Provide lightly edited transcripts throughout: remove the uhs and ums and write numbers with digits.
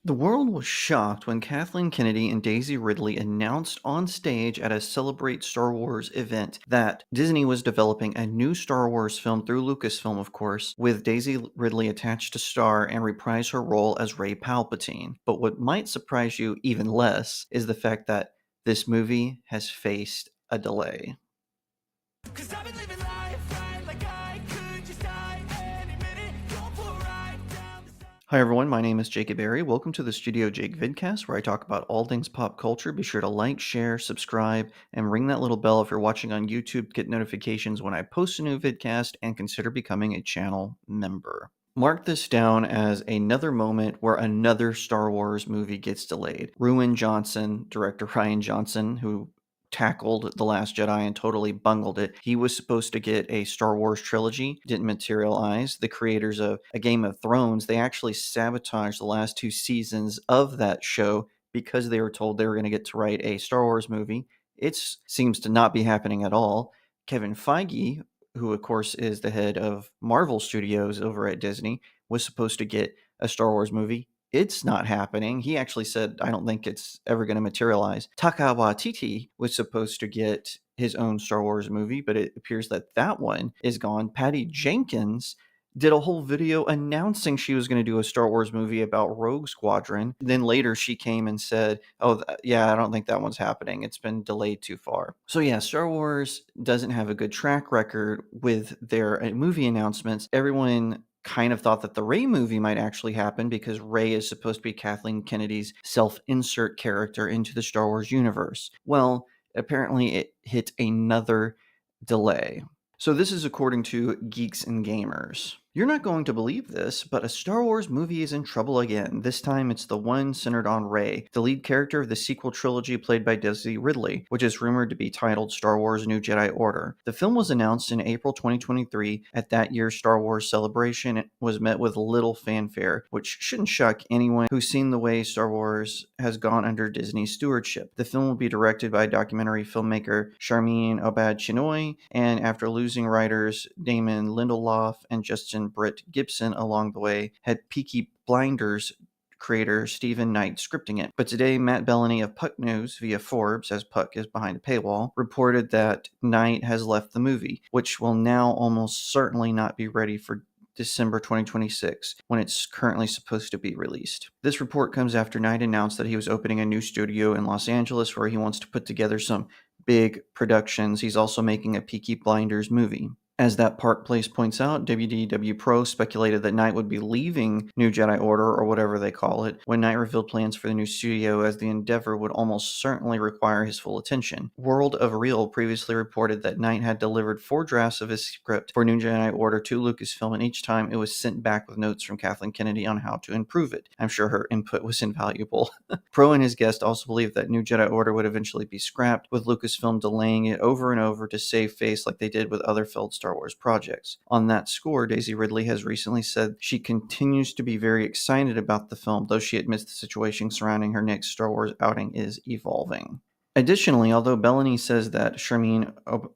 The world was shocked when Kathleen Kennedy and Daisy Ridley announced on stage at a Celebrate Star Wars event that Disney was developing a new Star Wars film through Lucasfilm, of course, with Daisy Ridley attached to star and reprise her role as Rey Palpatine. But what might surprise you even less is the fact that this movie has faced a delay. 'Cause I've been living life right like I could just die any minute. Going for a ride down the side. Hi everyone, my name is Jacob Berry. Welcome to the StudioJake vidcast where I talk about all things pop culture. Be sure to like, share, subscribe, and ring that little bell if you're watching on YouTube to get notifications when I post a new vidcast, and consider becoming a channel member. Mark this down as another moment where another Star Wars movie gets delayed. Ruin Johnson, director Ryan Johnson, who tackled The Last Jedi and totally bungled it. He was supposed to get a Star Wars trilogy, didn't materialize. The creators of A Game of Thrones, they actually sabotaged the last two seasons of that show because they were told they were going to get to write a Star Wars movie. It seems to not be happening at all. Kevin Feige, who of course is the head of Marvel Studios over at Disney, was supposed to get a Star Wars movie. It's not happening. He actually said, I don't think it's ever going to materialize. Taika Waititi was supposed to get his own Star Wars movie, but it appears that that one is gone. Patty Jenkins did a whole video announcing she was going to do a Star Wars movie about Rogue Squadron. Then later she came and said, oh, yeah, I don't think that one's happening. It's been delayed too far. So yeah, Star Wars doesn't have a good track record with their movie announcements. Everyone kind of thought that the Rey movie might actually happen because Rey is supposed to be Kathleen Kennedy's self-insert character into the Star Wars universe. Well, apparently it hit another delay. So this is according to Geeks and Gamers. You're not going to believe this, but a Star Wars movie is in trouble again. This time it's the one centered on Rey, the lead character of the sequel trilogy played by Daisy Ridley, which is rumored to be titled Star Wars New Jedi Order. The film was announced in April 2023 at that year's Star Wars celebration. It was met with little fanfare, which shouldn't shock anyone who's seen the way Star Wars has gone under Disney's stewardship. The film will be directed by documentary filmmaker Sharmeen Obaid-Chinoy, and after losing writers Damon Lindelof and Justin Britt Gibson along the way, had Peaky Blinders creator Stephen Knight scripting it. But today, Matt Bellany of Puck News via Forbes, as Puck is behind a paywall, reported that Knight has left the movie, which will now almost certainly not be ready for December 2026, when it's currently supposed to be released. This report comes after Knight announced that he was opening a new studio in Los Angeles where he wants to put together some big productions. He's also making a Peaky Blinders movie. As that Park Place points out, WDW Pro speculated that Knight would be leaving New Jedi Order, or whatever they call it, when Knight revealed plans for the new studio, as the endeavor would almost certainly require his full attention. World of Real previously reported that Knight had delivered 4 drafts of his script for New Jedi Order to Lucasfilm, and each time it was sent back with notes from Kathleen Kennedy on how to improve it. I'm sure her input was invaluable. Pro and his guest also believed that New Jedi Order would eventually be scrapped, with Lucasfilm delaying it over and over to save face like they did with other failed Star Wars projects. On that score, Daisy Ridley has recently said she continues to be very excited about the film, though she admits the situation surrounding her next Star Wars outing is evolving. Additionally, although Bellany says that Sharmeen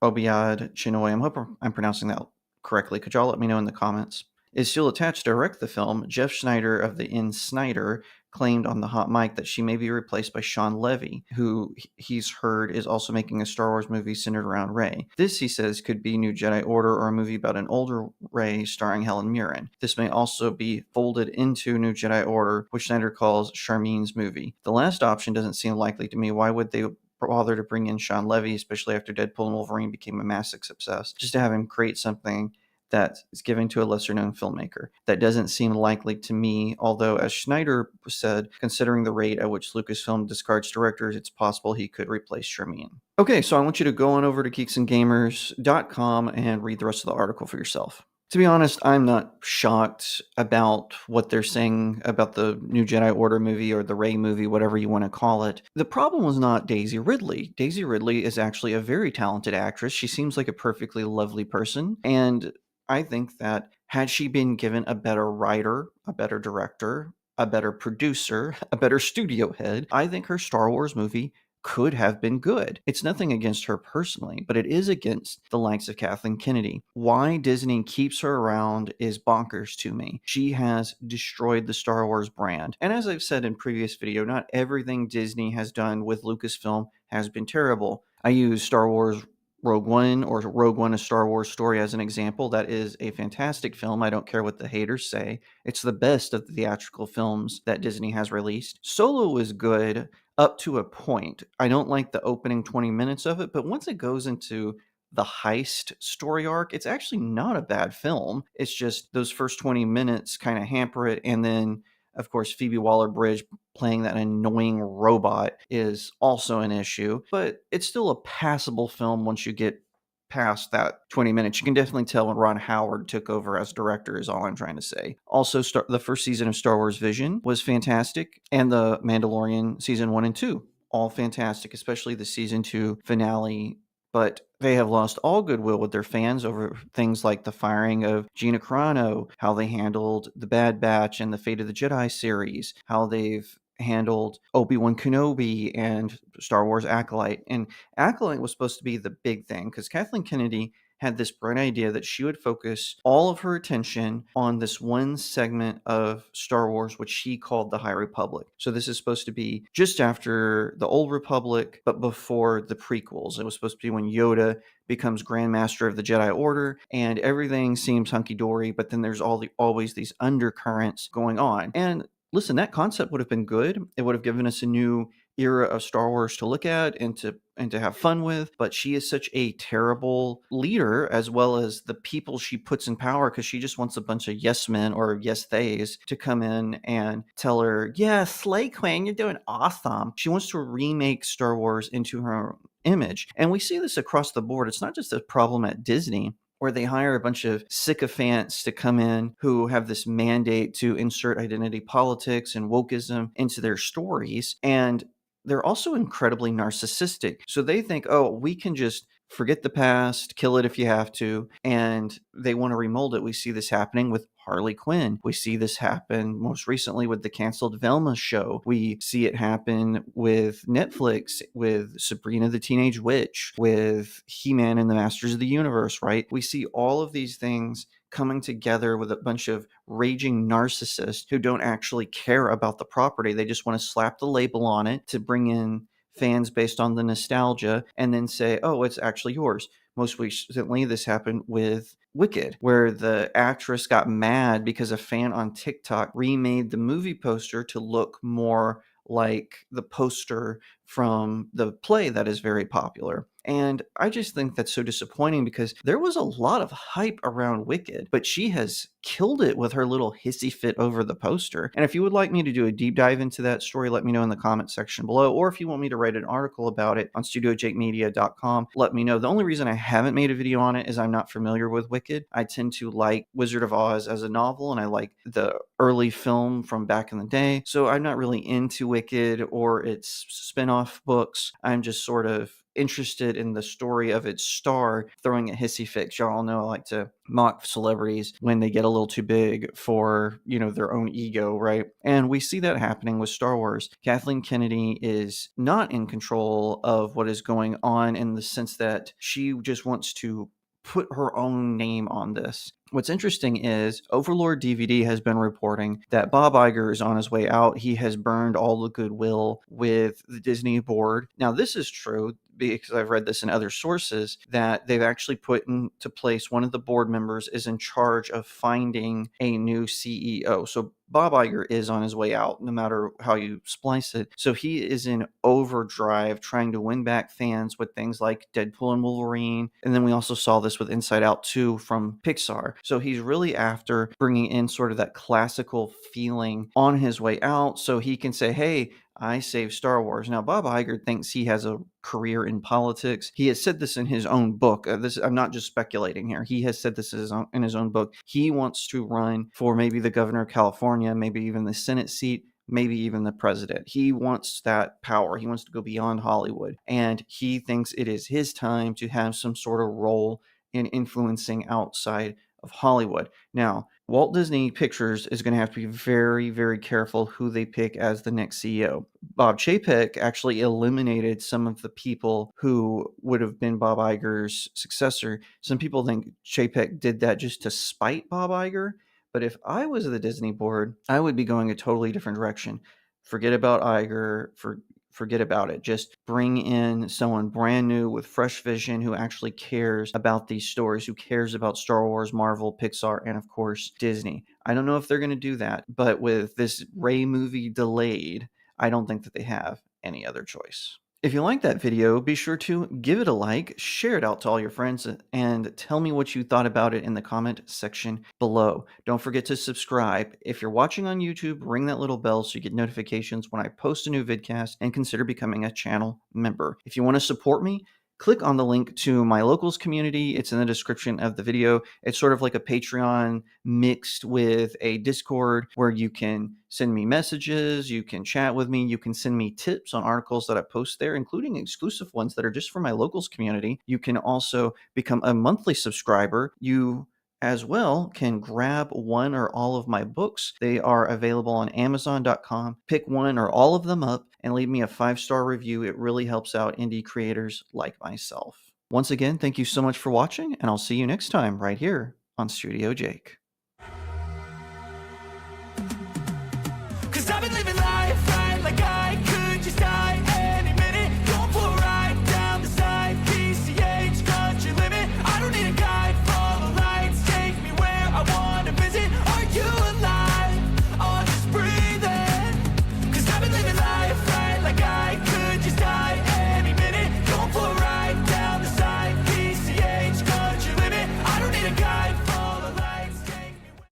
Obaid-Chinoy, I hope I'm pronouncing that correctly, could y'all let me know in the comments, is still attached to direct the film, Jeff Schneider of the In Snyder claimed on the hot mic that she may be replaced by Sean Levy, who he's heard is also making a Star Wars movie centered around Rey. This, he says, could be New Jedi Order or a movie about an older Rey starring Helen Mirren. This may also be folded into New Jedi Order, which Snyder calls Sharmeen's movie. The last option doesn't seem likely to me. Why would they bother to bring in Sean Levy, especially after Deadpool and Wolverine became a massive success, just to have him create something that is given to a lesser-known filmmaker? That doesn't seem likely to me, although, as Schneider said, considering the rate at which Lucasfilm discards directors, it's possible he could replace Sharmeen. Okay, so I want you to go on over to geeksandgamers.com and read the rest of the article for yourself. To be honest, I'm not shocked about what they're saying about the New Jedi Order movie or the Rey movie, whatever you want to call it. The problem was not Daisy Ridley. Daisy Ridley is actually a very talented actress. She seems like a perfectly lovely person, and I think that had she been given a better writer, a better director, a better producer, a better studio head, I think her Star Wars movie could have been good. It's nothing against her personally, but it is against the likes of Kathleen Kennedy. Why Disney keeps her around is bonkers to me. She has destroyed the Star Wars brand. And as I've said in previous video, not everything Disney has done with Lucasfilm has been terrible. I use Star Wars Rogue One or Rogue One: A Star Wars Story as an example. That is a fantastic film. I don't care what the haters say. It's the best of the theatrical films that Disney has released. Solo is good up to a point. I don't like the opening 20 minutes of it, but once it goes into the heist story arc, it's actually not a bad film. It's just those first 20 minutes kind of hamper it, and then of course, Phoebe Waller-Bridge playing that annoying robot is also an issue, but it's still a passable film once you get past that 20 minutes. You can definitely tell when Ron Howard took over as director is all I'm trying to say. Also, the first season of Star Wars Vision was fantastic, and The Mandalorian season 1 and 2, all fantastic, especially the season 2 finale. But they have lost all goodwill with their fans over things like the firing of Gina Carano, how they handled The Bad Batch and the Fate of the Jedi series, how they've handled Obi-Wan Kenobi and Star Wars Acolyte. And Acolyte was supposed to be the big thing because Kathleen Kennedy had this bright idea that she would focus all of her attention on this one segment of Star Wars, which she called the High Republic. So this is supposed to be just after the Old Republic, but before the prequels. It was supposed to be when Yoda becomes Grand Master of the Jedi Order, and everything seems hunky-dory, but then there's always these undercurrents going on. And listen, that concept would have been good. It would have given us a new era of Star Wars to look at and to have fun with, but she is such a terrible leader, as well as the people she puts in power, because she just wants a bunch of yes men or yes theys to come in and tell her, yeah, Slay Queen, you're doing awesome. She wants to remake Star Wars into her image. And we see this across the board. It's not just a problem at Disney, where they hire a bunch of sycophants to come in who have this mandate to insert identity politics and wokeism into their stories. And they're also incredibly narcissistic. So they think, oh, we can just forget the past, kill it if you have to, and they want to remold it. We see this happening with Harley Quinn. We see this happen most recently with the canceled Velma show. We see it happen with Netflix, with Sabrina the Teenage Witch, with He-Man and the Masters of the Universe, right? We see all of these things coming together with a bunch of raging narcissists who don't actually care about the property. They just want to slap the label on it to bring in fans based on the nostalgia and then say, oh, it's actually yours. Most recently, this happened with Wicked, where the actress got mad because a fan on TikTok remade the movie poster to look more like the poster from the play that is very popular. And I just think that's so disappointing because there was a lot of hype around Wicked, but she has killed it with her little hissy fit over the poster. And if you would like me to do a deep dive into that story, let me know in the comment section below. Or if you want me to write an article about it on StudioJakeMedia.com, let me know. The only reason I haven't made a video on it is I'm not familiar with Wicked. I tend to like Wizard of Oz as a novel, and I like the early film from back in the day. So I'm not really into Wicked or its spin-off books. I'm just sort of interested in the story of its star throwing a hissy fit. Y'all know I like to mock celebrities when they get a little too big for, their own ego, right? And we see that happening with Star Wars. Kathleen Kennedy is not in control of what is going on in the sense that she just wants to put her own name on this. What's interesting is Overlord DVD has been reporting that Bob Iger is on his way out. He has burned all the goodwill with the Disney board. Now, this is true because I've read this in other sources, that they've actually put into place one of the board members is in charge of finding a new CEO. So Bob Iger is on his way out, no matter how you splice it. So he is in overdrive trying to win back fans with things like Deadpool and Wolverine. And then we also saw this with Inside Out 2 from Pixar. So he's really after bringing in sort of that classical feeling on his way out so he can say, hey, I saved Star Wars. Now, Bob Iger thinks he has a career in politics. He has said this in his own book. I'm not just speculating here. He has said this in his own book. He wants to run for maybe the governor of California, maybe even the Senate seat, maybe even the president. He wants that power. He wants to go beyond Hollywood. And he thinks it is his time to have some sort of role in influencing outside of Hollywood. Now, Walt Disney Pictures is going to have to be very, very careful who they pick as the next CEO. Bob Chapek actually eliminated some of the people who would have been Bob Iger's successor. Some people think Chapek did that just to spite Bob Iger. But if I was the Disney board, I would be going a totally different direction. Forget about Iger, forget about it. Just bring in someone brand new with fresh vision who actually cares about these stories, who cares about Star Wars, Marvel, Pixar, and of course, Disney. I don't know if they're going to do that, but with this Rey movie delayed, I don't think that they have any other choice. If you like that video, be sure to give it a like, share it out to all your friends, and tell me what you thought about it in the comment section below. Don't forget to subscribe. If you're watching on YouTube, ring that little bell so you get notifications when I post a new vidcast, and consider becoming a channel member. If you want to support me, click on the link to my locals community. It's in the description of the video. It's sort of like a Patreon mixed with a Discord where you can send me messages, you can chat with me, you can send me tips on articles that I post there, including exclusive ones that are just for my locals community. You can also become a monthly subscriber. You as well can grab one or all of my books. They are available on Amazon.com. Pick one or all of them up and leave me a 5-star review. It really helps out indie creators like myself. Once again, thank you so much for watching, and I'll see you next time right here on Studio Jake.